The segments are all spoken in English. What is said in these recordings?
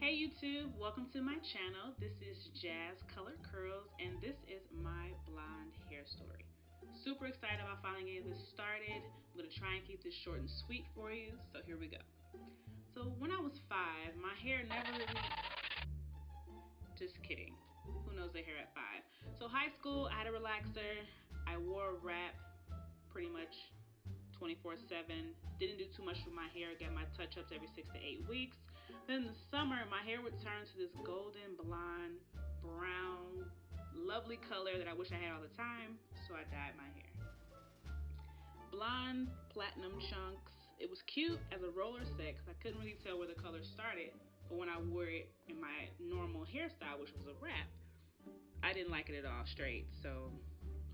Hey YouTube, welcome to my channel. This is JasColoredCurls and this is my blonde hair story. Super excited about finally getting this started. I'm going to try and keep this short and sweet for you, so here we go. So when I was 5, my hair never really... Just kidding. Who knows their hair at 5? So high school, I had a relaxer. I wore a wrap pretty much 24/7. Didn't do too much with my hair. Got my touch-ups every 6 to 8 weeks. Then in the summer, my hair would turn to this golden blonde, brown, lovely color that I wish I had all the time, so I dyed my hair. Blonde platinum chunks. It was cute as a roller set because I couldn't really tell where the color started, but when I wore it in my normal hairstyle, which was a wrap, I didn't like it at all straight.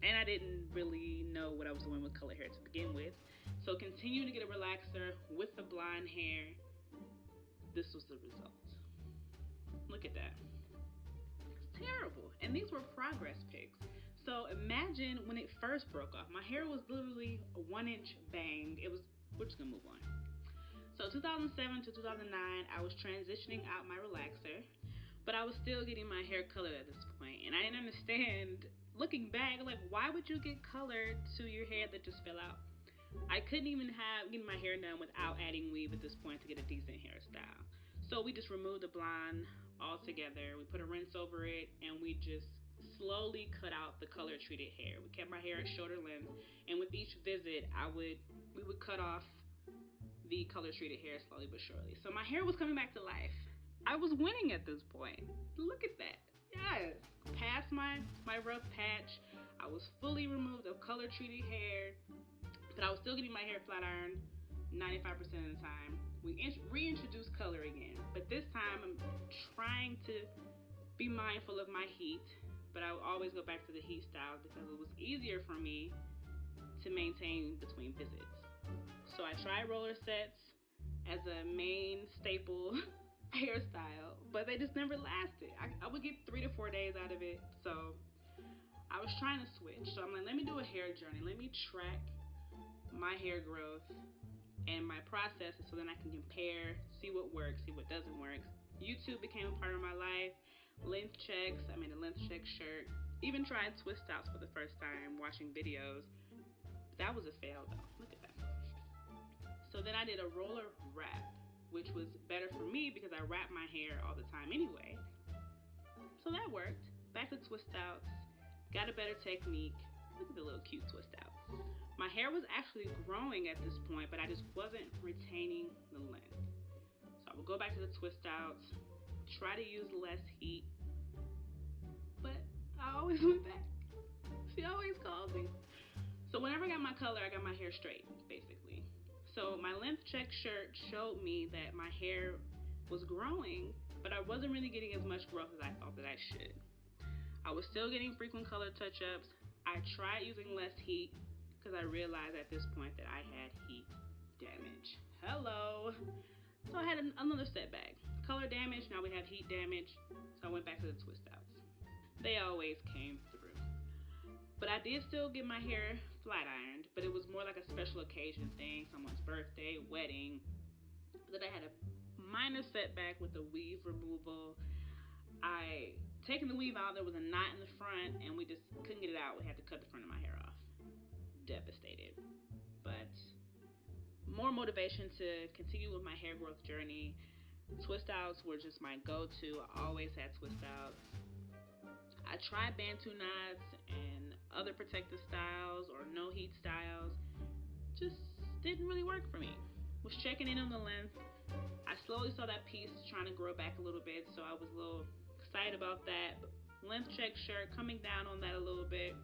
And I didn't really know what I was doing with color hair to begin with. So continuing to get a relaxer with the blonde hair, this was the result. Look at that. It's terrible. And these were progress pics. So imagine when it first broke off. My hair was literally a 1-inch bang. We're just gonna move on. So 2007 to 2009, I was transitioning out my relaxer, but I was still getting my hair colored at this point. And I didn't understand, looking back, like, why would you get color to your hair that just fell out? I couldn't even get my hair done without adding weave at this point to get a decent hairstyle. So we just removed the blonde altogether. We put a rinse over it, and we just slowly cut out the color treated hair. We kept my hair at shoulder length, and with each visit, we would cut off the color treated hair slowly but surely. So my hair was coming back to life. I was winning at this point. Look at that. Yes, past my rough patch. I was fully removed of color treated hair, but I was still getting my hair flat ironed 95% of the time. We reintroduced color again, but this time I'm trying to be mindful of my heat, but I will always go back to the heat style because it was easier for me to maintain between visits. So I tried roller sets as a main staple hairstyle, but they just never lasted. I would get 3 to 4 days out of it, so I was trying to switch. So I'm like, let me do a hair journey. Let me track my hair growth and my processes so then I can compare, see what works, see what doesn't work. YouTube became a part of my life. Length checks. I made a length check shirt. Even tried twist outs for the first time watching videos. That was a fail though. Look at that. So then I did a roller wrap, which was better for me because I wrap my hair all the time anyway. So that worked. Back to twist outs. Got a better technique. Look at the little cute twist outs. My hair was actually growing at this point, but I just wasn't retaining the length. So I would go back to the twist outs, try to use less heat, but I always went back. She always called me. So whenever I got my color, I got my hair straight, basically. So my length check shirt showed me that my hair was growing, but I wasn't really getting as much growth as I thought that I should. I was still getting frequent color touch-ups. I tried using less heat because I realized at this point that I had heat damage. Hello. So I had another setback. Color damage, now we have heat damage. So I went back to the twist outs. They always came through. But I did still get my hair flat ironed, but it was more like a special occasion thing, someone's birthday, wedding. But then I had a minor setback with the weave removal. Taking the weave out, there was a knot in the front, and we just couldn't get it out. We had to cut the front of my hair off. Devastated. But more motivation to continue with my hair growth journey. Twist outs were just my go-to. I always had twist outs. I tried Bantu knots and other protective styles or no heat styles. Just didn't really work for me. Was checking in on the length. I slowly saw that piece trying to grow back a little bit, so I was a little excited about that. But length check shirt, coming down on that a little bit.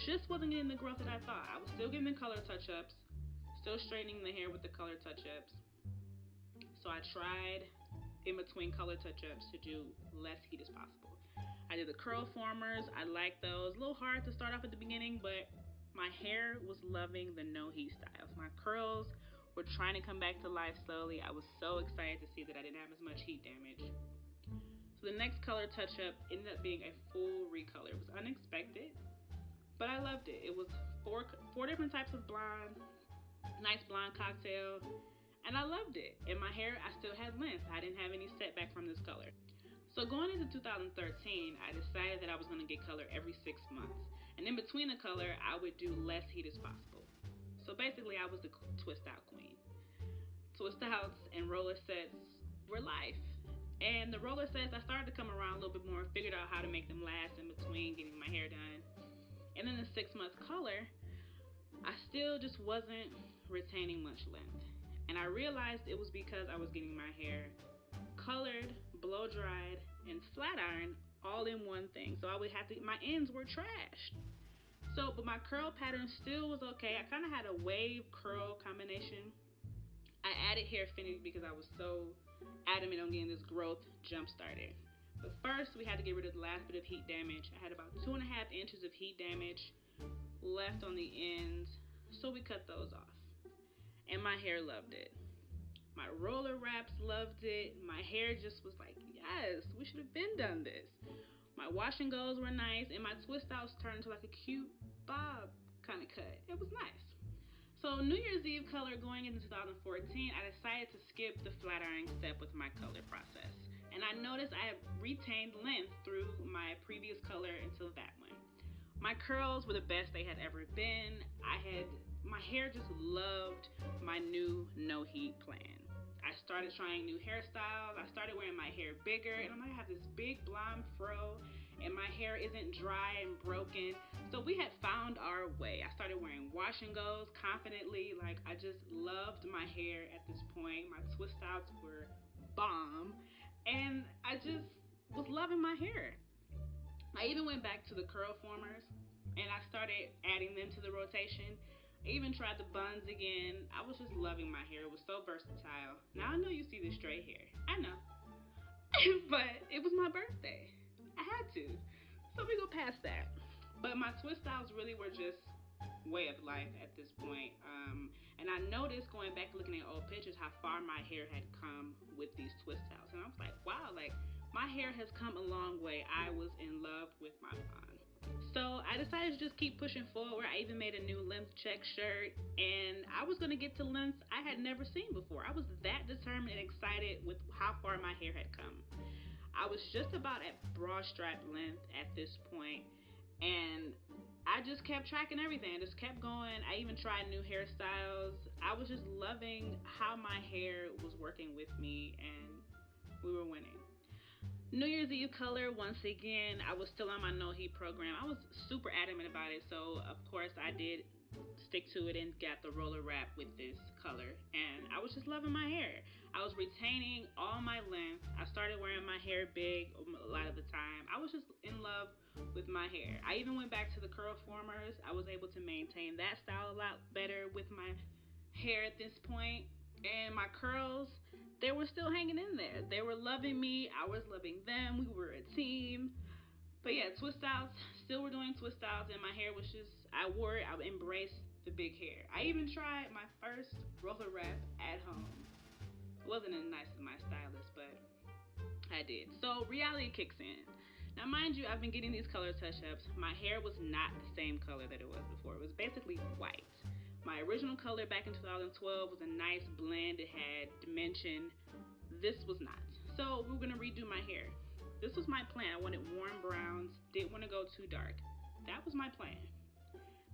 Just wasn't getting the growth that I thought. I was still getting the color touch-ups, still straightening the hair with the color touch-ups. So I tried in between color touch-ups to do less heat as possible. I did the curl formers. I liked those. A little hard to start off at the beginning, but my hair was loving the no heat styles. My curls were trying to come back to life slowly. I was so excited to see that I didn't have as much heat damage. So the next color touch-up ended up being a full recolor. It was unexpected, but I loved it. It was four different types of blonde, nice blonde cocktail. and I loved it. And my hair, I still had length. I didn't have any setback from this color. So going into 2013, I decided that I was going to get color every 6 months. And in between the color, I would do less heat as possible. So basically, I was the twist out queen. Twist outs and roller sets were life. And the roller sets, I started to come around a little bit more, figured out how to make them last in between getting my hair done. And then the 6 month color, I still just wasn't retaining much length. And I realized it was because I was getting my hair colored, blow dried, and flat ironed all in one thing. So I would have to, my ends were trashed. So, but my curl pattern still was okay. I kind of had a wave curl combination. I added hair affinity because I was so adamant on getting this growth jump started. But first, we had to get rid of the last bit of heat damage. I had about 2.5 inches of heat damage left on the ends, so we cut those off. And my hair loved it. My roller wraps loved it. My hair just was like, yes, we should have been done this. My wash and goes were nice, and my twist outs turned into like a cute bob kind of cut. It was nice. So New Year's Eve color going into 2014, I decided to skip the flat ironing step with my color process. And I noticed I had retained length through my previous color until that one. My curls were the best they had ever been. My hair just loved my new no heat plan. I started trying new hairstyles. I started wearing my hair bigger, and I'm gonna have this big blonde fro, and my hair isn't dry and broken. So we had found our way. I started wearing wash and goes confidently. Like, I just loved my hair at this point. My twist outs were bomb, and I just was loving my hair. I even went back to the curl formers, and I started adding them to the rotation. I even tried the buns again. I was just loving my hair. It was so versatile. Now I know you see the straight hair. I know. But it was my birthday. I had to. So we go past that. But my twist styles really were just way of life at this point. And I noticed going back looking at old pictures how far my hair had come with these twist styles. And I was like, wow, like my hair has come a long way. I was in love with my blonde. So I decided to just keep pushing forward. I even made a new length check shirt, and I was going to get to lengths I had never seen before. I was that determined and excited with how far my hair had come. I was just about at bra strap length at this point, and I just kept tracking everything. I just kept going. I even tried new hairstyles. I was just loving how my hair was working with me, and we were winning. New Year's Eve color, once again, I was still on my no heat program. I was super adamant about it, so of course I did stick to it and got the roller wrap with this color, and I was just loving my hair. I was retaining all my length. I started wearing my hair big a lot of the time. I was just in love with my hair. I even went back to the curl formers. I was able to maintain that style a lot better with my hair at this point. And my curls, they were still hanging in there. They were loving me. I was loving them. We were a team. But yeah, twist outs, still were doing twist outs, and my hair was just, I embraced the big hair. I even tried my first roller wrap at home. It wasn't as nice as my stylist, but I did. So reality kicks in. Now mind you, I've been getting these color touch-ups. My hair was not the same color that it was before. It was basically white. My original color back in 2012 was a nice blend. It had dimension. This was not. So we were gonna redo my hair. This was my plan. I wanted warm browns. Didn't want to go too dark. That was my plan.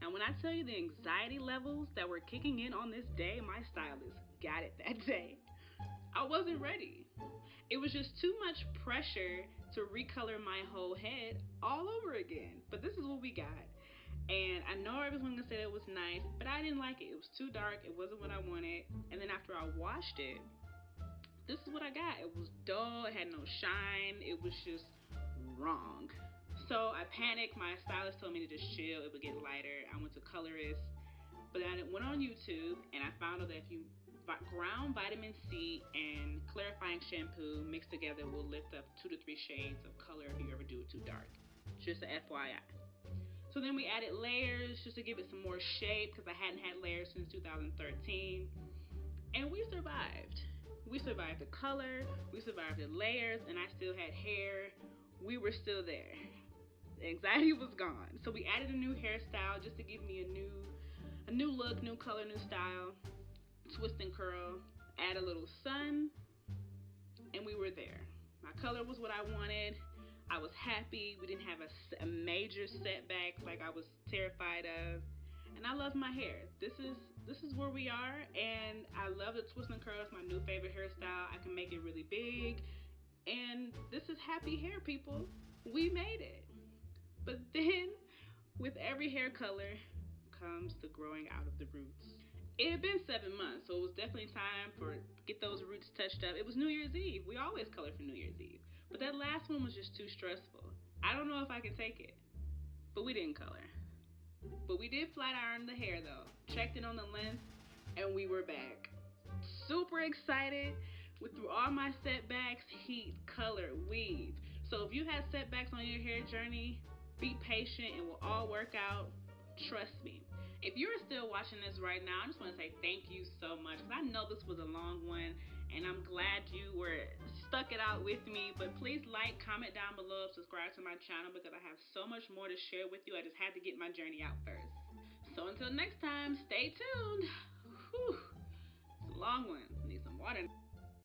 Now when I tell you the anxiety levels that were kicking in on this day, my stylist got it that day. I wasn't ready. It was just too much pressure to recolor my whole head all over again. But this is what we got. And I know everyone's gonna say it was nice, but I didn't like it. It was too dark. It wasn't what I wanted. And then after I washed it, this is what I got. It was dull. It had no shine. It was just wrong. So I panicked. My stylist told me to just chill. It would get lighter. I went to colorist. But then I went on YouTube, and I found out that if you ground vitamin C and clarifying shampoo mixed together will lift up 2 to 3 shades of color if you ever do it too dark. Just a FYI. So then we added layers just to give it some more shape because I hadn't had layers since 2013. And we survived. We survived the color, we survived the layers, and I still had hair. We were still there. The anxiety was gone. So we added a new hairstyle just to give me a new look, new color, new style, twist and curl. add a little sun, and we were there. My color was what I wanted. I was happy. We didn't have a major setback like I was terrified of. And I love my hair. This is where we are, and I love the twists and curls, my new favorite hairstyle. I can make it really big, and this is happy hair, people. We made it. But then, with every hair color comes the growing out of the roots. It had been 7 months, so it was definitely time for get those roots touched up. It was New Year's Eve. We always color for New Year's Eve. But that last one was just too stressful. I don't know if I can take it. But we didn't color. But we did flat iron the hair though. Checked it on the length, and we were back. Super excited. Went through all my setbacks, heat, color, weave. So if you had setbacks on your hair journey, be patient. It will all work out. Trust me. If you're still watching this right now, I just want to say thank you so much, because I know this was a long one, and I'm glad you were stuck it out with me. But please like, comment down below, subscribe to my channel, because I have so much more to share with you. I just had to get my journey out first. So until next time, stay tuned. Whew. It's a long one. I need some water.